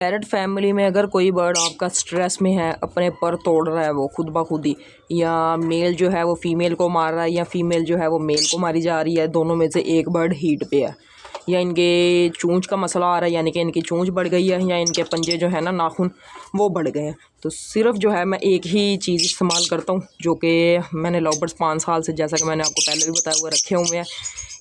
Parrot family में अगर कोई बर्ड आपका स्ट्रेस में है, अपने पर तोड़ रहा है वो खुद ब खुद ही, या मेल जो है वो फीमेल को मार रहा है, या फीमेल जो है वो मेल को मारी जा रही है, दोनों में से एक बर्ड हीट पे है, या इनके चूंच का मसला आ रहा है, यानी कि इनकी चूंच बढ़ गई है, या इनके पंजे जो है ना नाखून वो बढ़ गए हैं, तो सिर्फ जो है मैं एक ही चीज़ इस्तेमाल करता हूँ, जो कि मैंने लव बर्ड्स 5 साल से, जैसा कि मैंने आपको पहले भी बताया हुआ, रखे हुए हैं।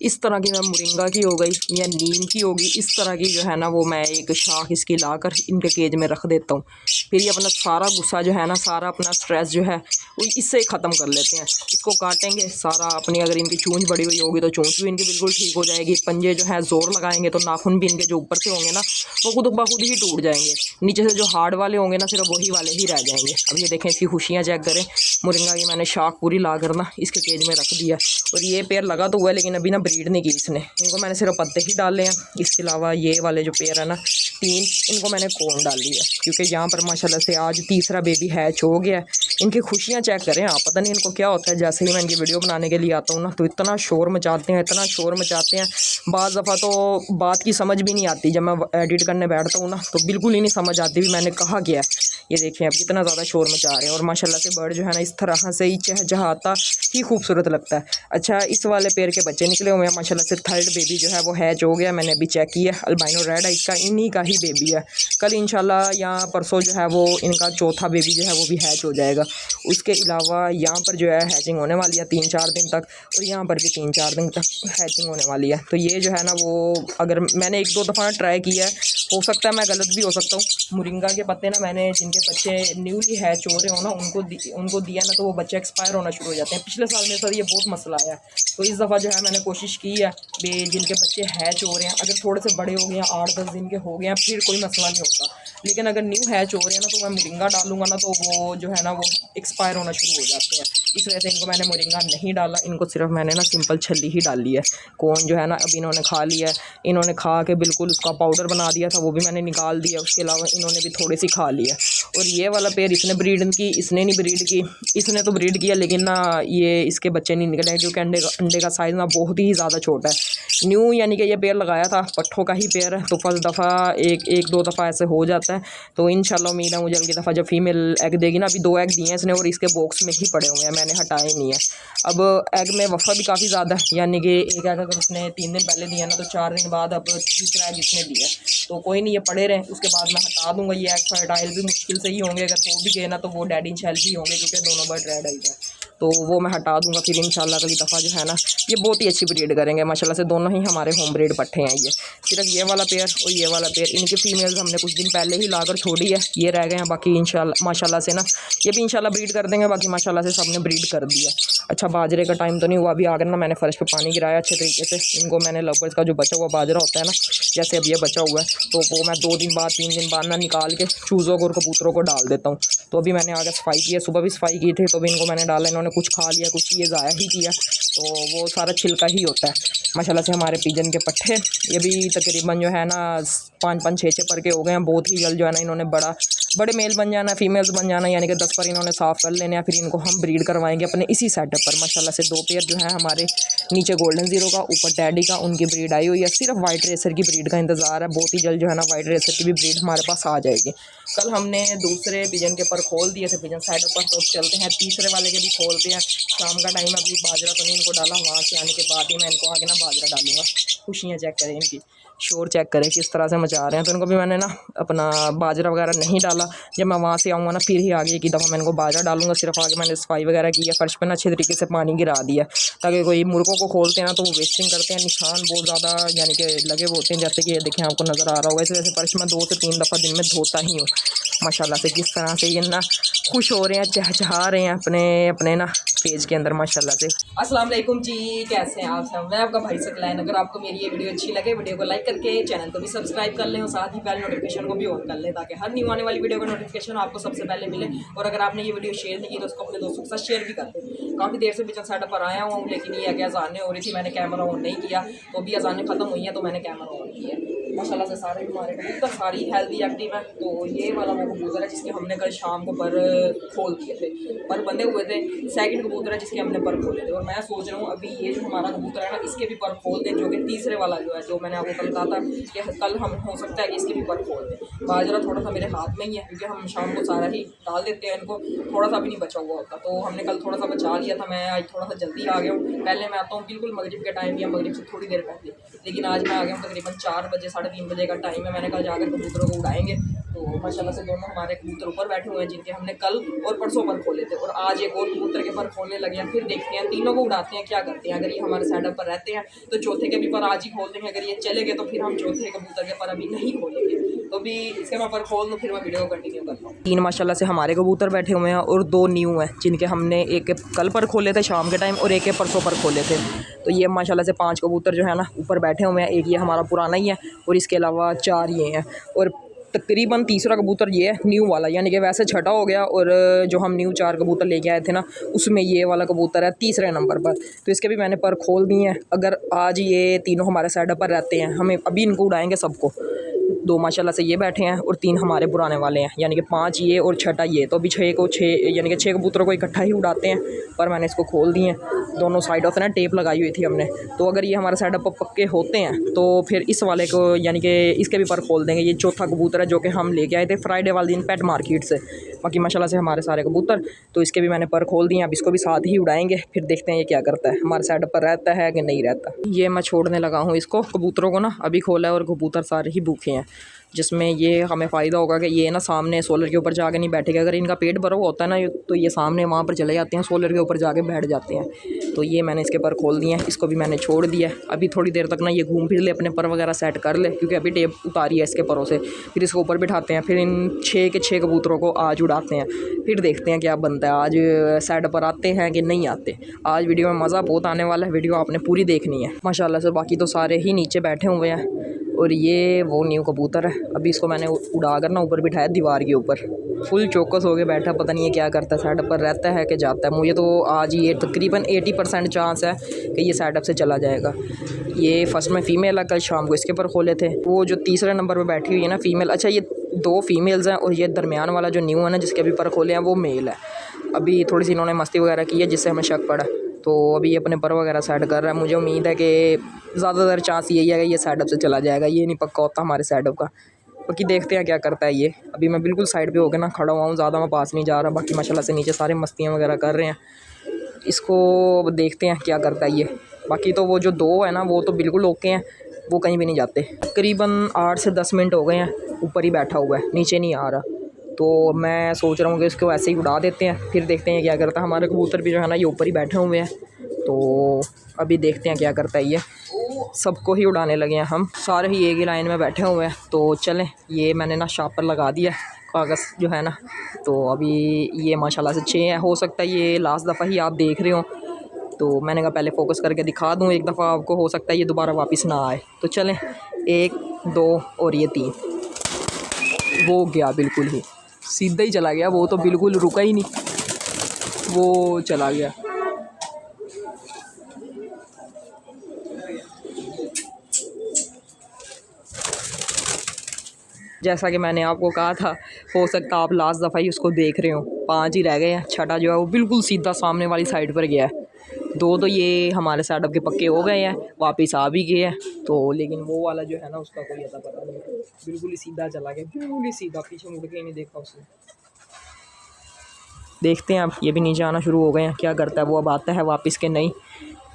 इस तरह की मैं मोरिंगा की हो गई या नीम की होगी, इस तरह की जो है ना वो मैं एक शाख इसकी लाकर इनके केज में रख देता हूँ। फिर ये अपना सारा गुस्सा जो है ना, सारा अपना स्ट्रेस जो है वो इससे ख़त्म कर लेते हैं। इसको काटेंगे सारा, अपनी अगर इनकी चूंच बड़ी हुई होगी तो चूंच भी इनकी बिल्कुल ठीक हो जाएगी। पंजे जो है ज़ोर लगाएंगे तो नाखून भी इनके जो ऊपर से होंगे ना वो खुद ब खुद ही टूट जाएंगे, नीचे से जो हार्ड वाले होंगे ना सिर्फ वही वाले ही रह जाएंगे। अब ये देखें, इसकी खुशियाँ चेक करें। मोरिंगा की मैंने शाख पूरी ला कर ना इसके केज में रख दिया, और ये पेयर लगा तो हुआ है लेकिन अभी ना ब्रीड नहीं की इसने। इनको मैंने सिर्फ पत्ते ही डाले हैं, इसके अलावा ये वाले जो पेयर है ना 3, इनको मैंने कोन डाल दी है, क्योंकि यहाँ पर माशाल्लाह से आज तीसरा बेबी हैच हो गया है। इनकी खुशियाँ चेक करें आप, पता नहीं इनको क्या होता है। जैसे ही मैं इनकी वीडियो बनाने के लिए आता हूँ ना तो इतना शोर मचाते हैं, इतना शोर मचाते हैं, बाज़ दफ़ा तो बात की समझ भी नहीं आती। जब मैं एडिट करने बैठता हूँ ना तो बिल्कुल ही नहीं समझ आती भी मैंने कहा क्या है। ये देखिए अब कितना ज़्यादा शोर मचा रहे हैं, और माशाल्लाह से बर्ड जो है ना इस तरह से ही चहचहाता ही खूबसूरत लगता है। अच्छा, इस वाले पेड़ के बच्चे निकले हुए हैं माशाल्लाह से। 3rd बेबी जो है वो हैच हो गया, मैंने अभी चेक किया। अल्बाइनो रेड है इसका, इन्हीं का ही बेबी है। कल इंशाल्लाह या परसों जो है वो इनका 4था बेबी जो है वो भी हैच हो जाएगा। उसके अलावा यहाँ पर जो है हैचिंग होने वाली है 3-4 दिन तक, और यहाँ पर भी 3-4 दिन तक हैचिंग होने वाली है। तो ये जो है ना वो, अगर मैंने 1-2 दफ़ा ट्राई किया है, हो सकता है मैं गलत भी हो सकता हूँ। मोरिंगा के पत्ते ना मैंने जिनके बच्चे न्यूली हैच हो रहे हो ना उनको दिया ना तो वो बच्चे एक्सपायर होना शुरू हो जाते हैं। पिछले साल मेरे साथ ये बहुत मसला आया है, तो इस दफ़ा जो है मैंने कोशिश की है भी जिनके बच्चे हैच हो रहे हैं, अगर थोड़े से बड़े हो गए हैं, 8-10 दिन के हो गए हैं, फिर कोई मसला नहीं होता। लेकिन अगर न्यू हैच हो रहे हैं ना तो मैं मोरिंगा डालूंगा ना तो वो जो है ना वो एक्सपायर होना शुरू हो जाते हैं। इस वजह से इनको मैंने मोरिंगा नहीं डाला, इनको सिर्फ मैंने ना सिंपल छली ही डाली है। कौन जो है ना अब इन्होंने खा लिया है, इन्होंने खा के बिल्कुल उसका पाउडर बना दिया था, वो भी मैंने निकाल दिया। उसके अलावा इन्होंने भी थोड़ी सी खा लिया। और ये वाला पेयर इसने ब्रीड की, इसने नहीं ब्रीड की, इसने तो ब्रीड किया लेकिन ना ये इसके बच्चे नहीं निकले, जो कि अंडे का साइज़ ना बहुत ही ज़्यादा छोटा है। न्यू यानी कि ये पेयर लगाया था, पट्ठों का ही पेयर है, तो फर्स्ट दफ़ा एक 2 दफ़ा ऐसे हो जाता है। तो इंशाल्लाह उम्मीद है मुझे अगली दफ़ा जब फीमेल एग देगी ना, अभी 2 एग दिए हैं इसने और इसके बॉक्स में ही पड़े हुए हैं, मैंने हटाए नहीं है। अब एग में वफ़ा भी काफ़ी ज़्यादा है, यानी कि एक एग अगर उसने 3 दिन पहले दिया ना तो 4 दिन बाद अब दूसरा एग इसने दिया। तो कोई नहीं, ये पड़े रहे, उसके बाद मैं हटा दूंगा। ये एग फर्टाइल भी मुश्किल से ही होंगे, अगर हो भी गए ना तो वो डैडी शेल ही होंगे, क्योंकि दोनों बर्ड रेड आई है, तो वो मैं हटा दूंगा। फिर इंशाल्लाह अगली दफ़ा जो है ना ये बहुत ही अच्छी ब्रीड करेंगे माशाल्लाह से। दोनों ही हमारे होम ब्रीड पट्ठे हैं। ये सिर्फ ये वाला पेयर और ये वाला पेयर, इनकी फीमेल्स हमने कुछ दिन पहले ही लाकर छोड़ी है, ये रह गए हैं। बाकी इंशाल्लाह माशाल्लाह से ना ये भी इंशाल्लाह ब्रीड कर देंगे। बाकी माशाल्लाह से सबने ब्रीड कर दिया। अच्छा, बाजरे का टाइम तो नहीं हुआ अभी, आकर ना मैंने फ़र्श पे पानी गिराया अच्छे तरीके से। इनको मैंने लवबर्ड्स का जो बचा हुआ बाजरा होता है ना, जैसे अब ये बचा हुआ है, तो वो मैं 2 दिन बाद 3 दिन बाद ना निकाल के चूज़ों को और कबूतरों को डाल देता हूँ। तो अभी मैंने आगे सफाई की है, सुबह भी सफाई की थी, तो भी इनको मैंने डाला। इन्होंने कुछ खा लिया, कुछ ये ज़ाया ही किया, तो वो सारा छिलका ही होता है। माशाल्लाह से हमारे पिजन के पट्ठे ये भी तकरीबन जो है ना 5-5, 6-6 पर के हो गए हैं। बहुत ही जल्द जो है ना इन्होंने बड़े मेल बन जाना, फीमेल्स बन जाना, यानी कि 10 पर इन्होंने साफ़ कर लेने हैं। फिर इनको हम ब्रीड करवाएंगे अपने इसी सेटअप पर। माशाल्लाह से 2 पेयर जो है हमारे, नीचे गोल्डन ज़ीरो का, ऊपर टैडी का, उनकी ब्रीड आई हुई है। सिर्फ वाइट रेसर की ब्रीड का इंतज़ार है, बहुत ही जल्द जो है ना वाइट रेसर की भी ब्रीड हमारे पास आ जाएगी। कल हमने दूसरे पिजन के पर खोल दिए थे, पिजन सेटअप पर, तो चलते हैं तीसरे वाले के भी खोलते हैं। शाम का टाइम, अभी बाजरा तो नहीं इनको डाला, वहाँ से आने के बाद ही मैं इनको आगे ना बाजरा डालूंगा। खुशियाँ चेक करें इनकी, शोर चेक करें किस तरह से मचा रहे हैं। तो इनको भी मैंने ना अपना बाजरा वगैरह नहीं डाला। जब मैं वहाँ से आऊँगा ना फिर ही आगे की दफ़ा मैं इनको बाजरा डालूंगा। सिर्फ आगे मैंने सफाई वगैरह की है, फर्श पे ना अच्छे तरीके से पानी गिरा दिया, ताकि कोई मुर्गों को खोलते हैं ना तो वो वेस्टिंग करते हैं, निशान बहुत ज़्यादा यानी कि लगे हुए होते हैं, जैसे कि ये देखें आपको नज़र आ रहा होगा। इस वजह से फर्श में 2 से 3 दफ़ा दिन में धोता ही हूँ। माशाल्लाह से किस तरह से ये ना खुश हो रहे हैं, चहचहा रहे हैं अपने ना पेज के अंदर माशाल्लाह से। अस्सलाम वालेकुम जी, कैसे हैं आप सब? मैं आपका भाई सकलैन। अगर आपको मेरी ये वीडियो अच्छी लगे, वीडियो को लाइक करके चैनल को भी सब्सक्राइब कर लें और साथ ही बेल नोटिफिकेशन को भी ऑन कर लें, ताकि हर न्यू आने वाली वीडियो का नोटिफिकेशन आपको सबसे पहले मिले। और अगर आपने ये वीडियो शेयर नहीं की तो उसको अपने दोस्तों के साथ शेयर भी कर दें। काफ़ी देर से पिजन सेटअप पर आया हूँ, लेकिन ये अजानें हो रही थी, मैंने कैमरा ऑन नहीं किया, तो अभी अजानें ख़त्म हुई हैं तो मैंने कैमरा ऑन किया। माशाल्लाह से सारे हमारे कबूतर सारी हेल्दी एक्टिव है। तो ये वाला वो कबूतर है जिसके हमने कल शाम को पर खोल दिए थे, पर बंधे हुए थे। सेकंड कबूतर है जिसके हमने पर खोले थे, और मैं सोच रहा हूँ अभी ये जो हमारा कबूतर है ना इसके भी पर खोल दें, जो कि तीसरे वाला जो है, जो मैंने आपको कल कहा था कि कल हम हो सकता है कि इसके भी पर खोल दें। बाजरा थोड़ा सा मेरे हाथ में ही है क्योंकि हम शाम को सारा ही डाल देते हैं इनको, थोड़ा सा भी नहीं बचा हुआ होता। तो हमने कल थोड़ा सा बचा लिया था, मैं आज थोड़ा सा जल्दी आ गया हूँ। पहले मैं आता हूँ बिल्कुल मगरिब के टाइम या मगरिब से थोड़ी देर पहले, लेकिन आज मैं आ गया हूँ तकरीबन 4 बजे 3:30 बजे का टाइम है। मैंने कहा जाकर कबूतरों को उड़ाएंगे। तो माशाल्लाह से दोनों हमारे कबूतर ऊपर बैठे हुए हैं जिनके हमने कल और परसों पर खोले थे, और आज एक और कबूतर के पर खोलने लगे हैं। फिर देखते हैं तीनों को उड़ाते हैं क्या करते हैं। अगर ये हमारे सेटअप पर रहते हैं तो चौथे के भी पर आज ही खोल देंगे, अगर ये चले गए तो फिर हम चौथे कबूतर के पर अभी नहीं खोलेंगे। तो भी इसके मैं पर खोल दूँ फिर मैं वीडियो को कंटिन्यू करता हूँ। 3 माशाल्लाह से हमारे कबूतर बैठे हुए हैं और 2 न्यू हैं जिनके हमने एक कल पर खोले थे शाम के टाइम और एक परसों पर खोले थे। तो ये माशाल्लाह से 5 कबूतर जो है ना ऊपर बैठे हुए हैं। एक ये हमारा पुराना ही है और इसके अलावा 4 ये हैं, और तकरीबन तीसरा कबूतर ये है न्यू वाला, यानी कि वैसे छठा हो गया। और जो हम न्यू 4 कबूतर लेके आए थे ना उसमें ये वाला कबूतर है तीसरे नंबर पर। तो इसके भी मैंने पर खोल दिए हैं। अगर आज ये तीनों हमारे साइड पर रहते हैं, हमें अभी इनको उड़ाएंगे सबको। 2 माशाल्लाह से ये बैठे हैं और 3 हमारे पुराने वाले हैं, यानी कि 5 ये और छठा ये। तो अभी 6 यानी कि 6 कबूतरों को इकट्ठा ही उड़ाते हैं। पर मैंने इसको खोल दिए हैं, दोनों साइडों से ना टेप लगाई हुई थी हमने। तो अगर ये हमारे साइड पर पक्के होते हैं तो फिर इस वाले को यानी कि इसके भी पर खोल देंगे। ये चौथा कबूतर है जो कि हम लेके आए थे फ्राइडे वाले दिन पेट मार्केट से। बाकी माशाल्लाह से हमारे सारे कबूतर, तो इसके भी मैंने पर खोल दिए। अब इसको भी साथ ही उड़ाएंगे, फिर देखते हैं ये क्या करता है, हमारे साइड पर रहता है कि नहीं रहता। ये मैं छोड़ने लगा हूँ इसको कबूतरों को ना, अभी खोला है और कबूतर सारे ही भूखे हैं। जिसमें ये हमें फ़ायदा होगा कि ये ना सामने सोलर के ऊपर जाके नहीं बैठेगा। अगर इनका पेट भरा हुआ होता है ना तो ये सामने वहाँ पर चले जाते हैं, सोलर के ऊपर जाके बैठ जाते हैं। तो ये मैंने इसके पर खोल दिए हैं, इसको भी मैंने छोड़ दिया। अभी थोड़ी देर तक ना ये घूम फिर ले, अपने पर वगैरह सेट कर ले, क्योंकि अभी टेप उतारी है इसके परों से। फिर इसको ऊपर बिठाते हैं, फिर इन 6 के 6 कबूतरों को आज उड़ाते हैं। फिर देखते हैं क्या बनता है, आज साइड पर आते हैं कि नहीं आते। आज वीडियो में मज़ा बहुत आने वाला है, वीडियो आपने पूरी देखनी है माशाल्लाह से। बाकी तो सारे ही नीचे बैठे हुए हैं, और ये वो न्यू कबूतर है। अभी इसको मैंने उड़ा कर ना ऊपर बिठाया दीवार के ऊपर, फुल चौकस हो के बैठा। पता नहीं है क्या करता है, साइड पर रहता है कि जाता है। मुझे तो आज ये तकरीबन 80% चांस है कि ये साइड से चला जाएगा। ये फर्स्ट में फ़ीमेल है, कल शाम को इसके पर खोले थे। वो जो तीसरे नंबर पर बैठी हुई है ना फ़ीमेल, अच्छा ये 2 फीमेल्स हैं, और ये दरमियान वाला जो न्यू है ना जिसके अभी पर खोले हैं वो मेल है। अभी थोड़ी सी इन्होंने मस्ती वगैरह की है जिससे हमें शक पड़ा, तो अभी ये अपने पर वगैरह सेट कर रहा है। मुझे उम्मीद है कि ज़्यादातर चांस यही है कि ये सेटअप से चला जाएगा। ये नहीं पक्का होता हमारे सेटअप का, बाकी देखते हैं क्या करता है ये। अभी मैं बिल्कुल साइड पे होकर ना खड़ा हुआ हूँ, ज़्यादा मैं पास नहीं जा रहा। बाकी माशाल्लाह से नीचे सारे मस्तियाँ वगैरह कर रहे हैं, इसको देखते हैं क्या करता है ये। बाकी तो वो जो 2 है ना वो तो बिल्कुल ओके हैं, वो कहीं भी नहीं जाते। करीबन 8 से 10 मिनट हो गए हैं, ऊपर ही बैठा हुआ है, नीचे नहीं आ रहा। तो मैं सोच रहा हूँ कि इसको ऐसे ही उड़ा देते हैं, फिर देखते हैं क्या करता है। हमारे कबूतर भी जो है ना ये ऊपर ही बैठे हुए हैं, तो अभी देखते हैं क्या करता है ये। सबको ही उड़ाने लगे हैं हम, सारे ही एक ही लाइन में बैठे हुए हैं। तो चलें, ये मैंने ना शापर लगा दिया कागज़ जो है ना। तो अभी ये माशाल्लाह से 6 है, हो सकता है ये लास्ट दफ़ा ही आप देख रहे हो, तो मैंने कहा पहले फ़ोकस करके दिखा दूँ एक दफ़ा आपको, हो सकता है ये दोबारा वापस ना आए। तो चलें, 1 2 और ये 3, वो गया बिल्कुल ही सीधा ही चला गया, वो तो बिल्कुल रुका ही नहीं, वो चला गया। जैसा कि मैंने आपको कहा था, हो सकता है आप लास्ट दफ़ा ही उसको देख रहे हो। 5 ही रह गए हैं, छठा जो है वो बिल्कुल सीधा सामने वाली साइड पर गया है। 2 तो ये हमारे सेटअप के पक्के हो गए हैं, वापस आ भी गए हैं। तो लेकिन वो वाला जो है ना उसका कोई अता पता नहीं, बिल्कुल ही सीधा चला गया, बिल्कुल ही सीधा, पीछे मुड़ के ही नहीं देखा उसने। देखते हैं अब, ये भी नीचे आना शुरू हो गए हैं, क्या करता है वो, अब आता है वापस के नहीं।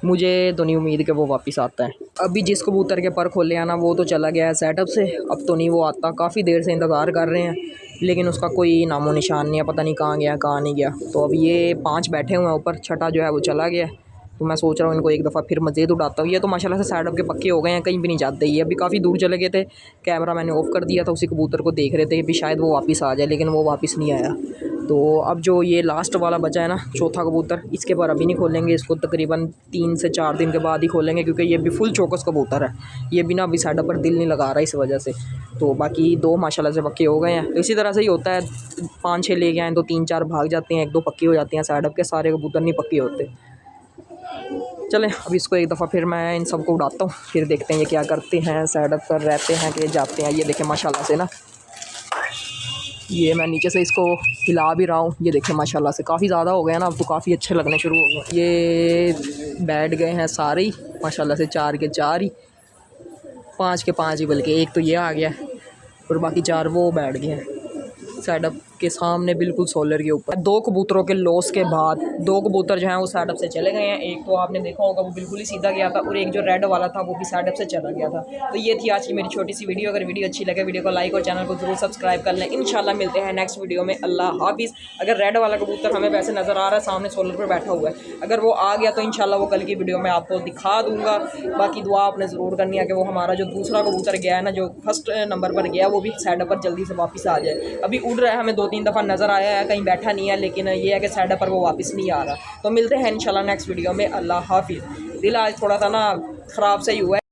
मुझे तो नहीं उम्मीद कि वो वापस आता है। अभी जिस कबूतर के पर खोले आना वो तो चला गया है सेटअप से, अब तो नहीं वो आता। काफ़ी देर से इंतज़ार कर रहे हैं लेकिन उसका कोई नामो निशान नहीं है, पता नहीं कहाँ गया कहाँ नहीं गया। तो अब ये 5 बैठे हुए हैं ऊपर, छठा जो है वो चला गया। तो मैं सोच रहा हूँ इनको एक दफ़ा फिर मज़ीद उड़ाता हूँ। ये तो माशाल्लाह से सेटअप के पक्के हो गए हैं, कहीं भी नहीं जाते। ये अभी काफ़ी दूर चले गए थे, कैमरा मैंने ऑफ़ कर दिया था, उसी कबूतर को देख रहे थे कि शायद वो वापस आ जाए, लेकिन वो वापस नहीं आया। तो अब जो ये लास्ट वाला बचा है ना चौथा कबूतर, इसके पर अभी नहीं खोलेंगे, इसको तकरीबन 3 से 4 दिन के बाद ही खोलेंगे, क्योंकि ये भी फुल चौकस कबूतर है। ये बिना अभी सेटअप पर दिल नहीं लगा रहा इस वजह से। तो बाकी 2 माशाल्लाह से पक्के हो गए हैं। तो इसी तरह से ही होता है, 5-6 ले गए हैं तो 3-4 भाग जाते हैं, 1-2 पक्के हो जाते हैं। सेटअप के सारे कबूतर नहीं पक्के होते। चलें अब इसको एक दफ़ा फिर मैं इन सबको उड़ाता हूँ, फिर देखते हैं ये क्या करते हैं, सेटअप पर रहते हैं कि जाते हैं। ये देखें माशाल्लाह से ना, ये मैं नीचे से इसको हिला भी रहा हूँ। ये देखें माशाल्लाह से काफ़ी ज़्यादा हो गया ना, अब तो काफ़ी अच्छे लगने शुरू हो गए। ये बैठ गए हैं सारे ही माशाल्लाह से, 4 के 4 ही, 5 के 5 ही, बल्कि एक तो ये आ गया और बाकी 4 वो बैठ गए हैं सेटअप के सामने बिल्कुल सोलर के ऊपर। 2 कबूतरों के लॉस के बाद 2 कबूतर जो हैं वो सेटअप से चले गए हैं। एक तो आपने देखा होगा वो बिल्कुल ही सीधा गया था, और एक जो रेड वाला था वो भी सेटअप से चला गया था। तो ये थी आज की मेरी छोटी सी वीडियो। अगर वीडियो अच्छी लगे वीडियो को लाइक और चैनल को जरूर सब्सक्राइब कर लें। इंशाल्लाह मिलते हैं नेक्स्ट वीडियो में। अल्लाह हाफिज़। अगर रेड वाला कबूतर हमें वैसे नज़र आ रहा है सामने सोलर पर बैठा हुआ है, अगर वो आ गया तो इंशाल्लाह वो कल की वीडियो में आपको दिखा दूँगा। बाकी दुआ आपने ज़रूर करनी है कि वो हमारा जो दूसरा कबूतर गया है ना, जो फर्स्ट नंबर पर गया, वो भी सेटअप पर जल्दी से वापस आ जाए। अभी उड़ रहा है, हमें 2-3 दफ़ा नज़र आया है, कहीं बैठा नहीं है, लेकिन ये है कि सेटअप पर वो वापस नहीं आ रहा। तो मिलते हैं इंशाल्लाह नेक्स्ट वीडियो में। अल्लाह हाफिज़। दिल आज थोड़ा सा ना ख़राब से ही हुआ है।